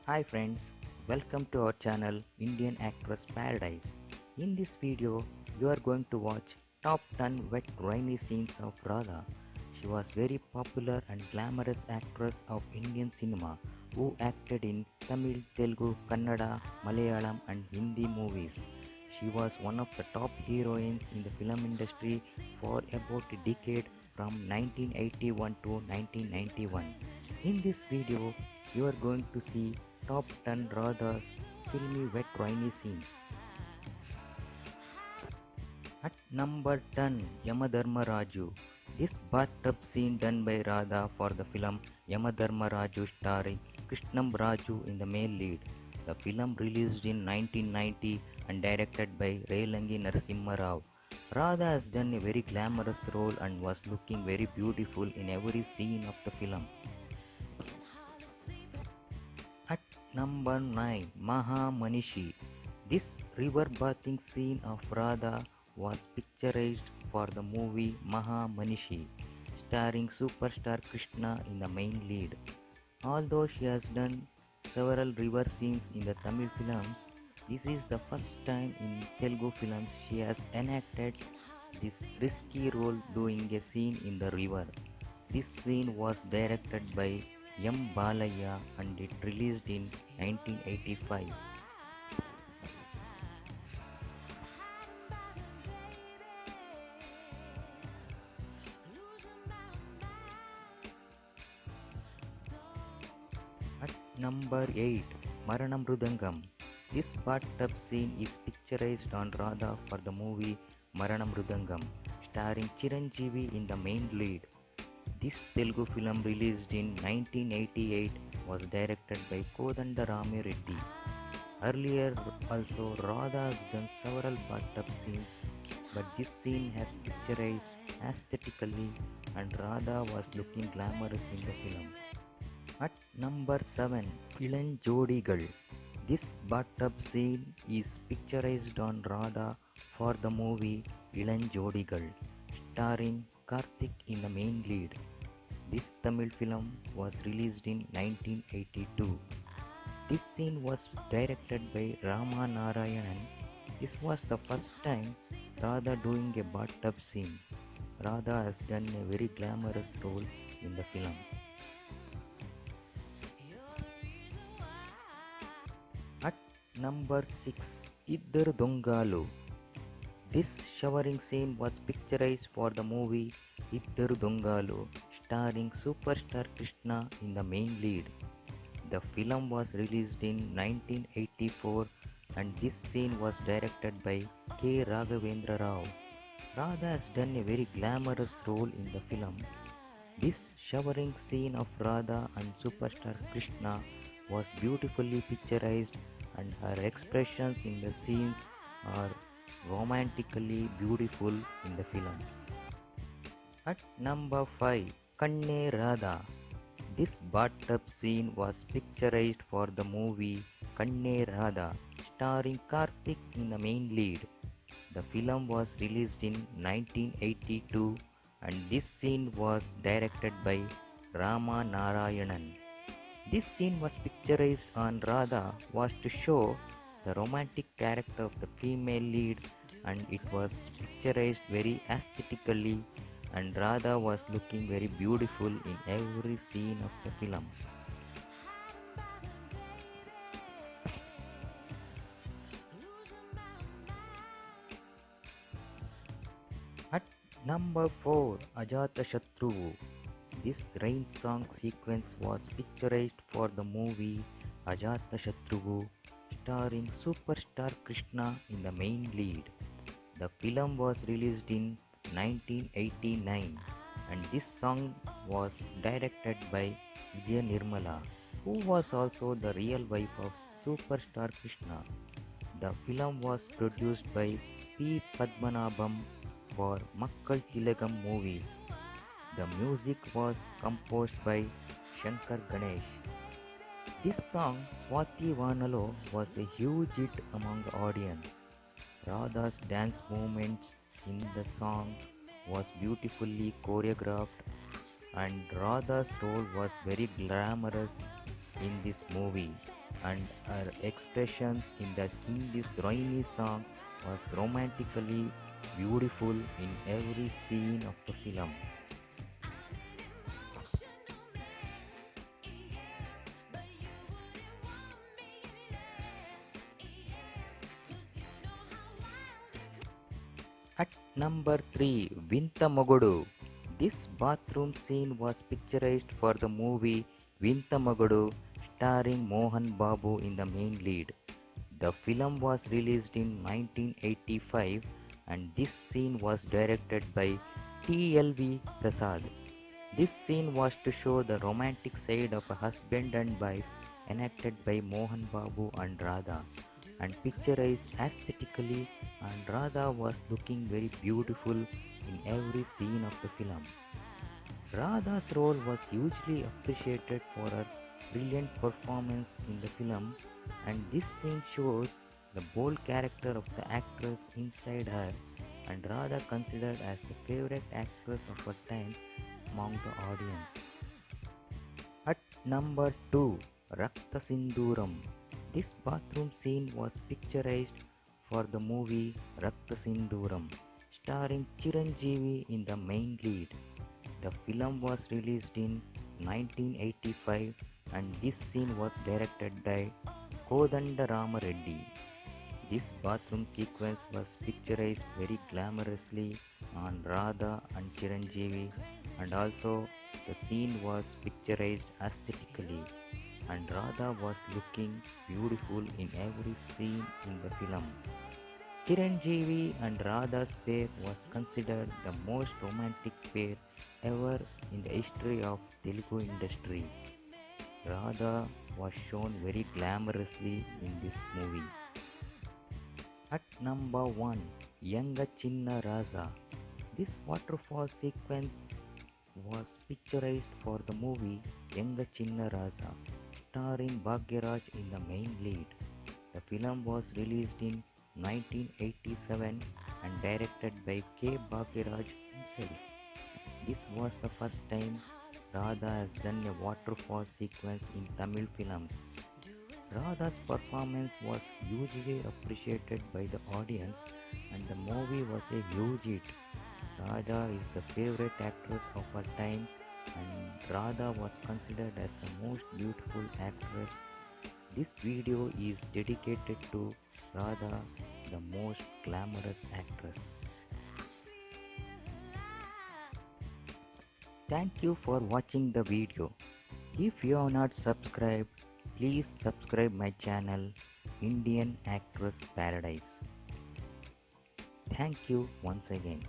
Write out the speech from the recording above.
Hi friends, welcome to our channel Indian Actress Paradise. In this video, you are going to watch top 10 wet rainy scenes of Radha. She was very popular and glamorous actress of Indian cinema who acted in Tamil, Telugu, Kannada, Malayalam and Hindi movies. She was one of the top heroines in the film industry for about a decade from 1981 to 1991. In this video, you are going to see top 10 Radha's filmy wet rainy scenes. At number 10, Yamadharma Raju. This bathtub scene done by Radha for the film Yamadharma Raju starring Krishnam Raju in the male lead. The film released in 1990 and directed by Relangi Narasimha Rao. Radha has done a very glamorous role and was looking very beautiful in every scene of the film. At number 9, Maha Manishi. This river bathing scene of Radha was picturized for the movie Maha Manishi, starring superstar Krishna in the main lead. Although she has done several river scenes in the Tamil films, this is the first time in Telugu films she has enacted this risky role doing a scene in the river. This scene was directed by M. Balaya and it released in 1985. At number 8, Maranam Rudangam. This bathtub scene is picturized on Radha for the movie Maranam Rudangam, starring Chiranjeevi in the main lead. This Telugu film released in 1988 was directed by Kodanda Rami Reddy. Earlier also Radha has done several bathtub scenes, but this scene has picturized aesthetically and Radha was looking glamorous in the film. At number 7, Ilan Jodigal. This bathtub scene is picturized on Radha for the movie Ilan Jodigal, starring Karthik in the main lead. This Tamil film was released in 1982. This scene was directed by Rama Narayanan. This was the first time Radha doing a bathtub scene. Radha has done a very glamorous role in the film. At number 6, Iddaru Dongalu. This showering scene was picturized for the movie Iddaru Dongalu, starring superstar Krishna in the main lead. The film was released in 1984 and this scene was directed by K. Raghavendra Rao. Radha has done a very glamorous role in the film. This showering scene of Radha and superstar Krishna was beautifully picturized and her expressions in the scenes are romantically beautiful in the film. At number 5, Kanne Radha. This bathtub scene was picturized for the movie Kanne Radha, starring Karthik in the main lead. The film was released in 1982 and this scene was directed by Rama Narayanan. This scene was picturized on Radha was to show the romantic character of the female lead and it was picturized very aesthetically and Radha was looking very beautiful in every scene of the film. At number 4, Ajatashatru. This rain song sequence was picturized for the movie Ajatashatru, starring superstar Krishna in the main lead. The film was released in 1989 and this song was directed by Vijaya Nirmala, who was also the real wife of superstar Krishna. The film was produced by P. Padmanabham for Makkal Tilagam movies. The music was composed by Shankar Ganesh. This song Swati Vanalo was a huge hit among the audience. Radha's dance movements in the song was beautifully choreographed and Radha's role was very glamorous in this movie, and her expressions in this rainy song was romantically beautiful in every scene of the film. At number 3, Vinta Mogodu. This bathroom scene was picturized for the movie Vinta Mogodu, starring Mohan Babu in the main lead. The film was released in 1985 and this scene was directed by T.L.V. Prasad. This scene was to show the romantic side of a husband and wife enacted by Mohan Babu and Radha and picturized aesthetically, and Radha was looking very beautiful in every scene of the film. Radha's role was hugely appreciated for her brilliant performance in the film, and this scene shows the bold character of the actress inside her, and Radha considered as the favorite actress of her time among the audience. At number 2, Rakta Sinduram. This bathroom scene was picturized for the movie Rakta Sinduram, starring Chiranjeevi in the main lead. The film was released in 1985 and this scene was directed by Kodanda Rama Reddy. This bathroom sequence was picturized very glamorously on Radha and Chiranjeevi, and also the scene was picturized aesthetically, and Radha was looking beautiful in every scene in the film. Chiranjeevi and Radha's pair was considered the most romantic pair ever in the history of Telugu industry. Radha was shown very glamorously in this movie. At number 1, Yanga Chinna Raza. This waterfall sequence was picturized for the movie Yanga Chinna Raza, starring Bhagyaraj in the main lead. The film was released in 1987 and directed by K. Bhagyaraj himself. This was the first time Radha has done a waterfall sequence in Tamil films. Radha's performance was hugely appreciated by the audience and the movie was a huge hit. Radha is the favorite actress of her time and Radha was considered as the most beautiful actress. This video is dedicated to Radha, the most glamorous actress. Thank you for watching the video. If you have not subscribed, please subscribe my channel Indian Actress Paradise. Thank you once again.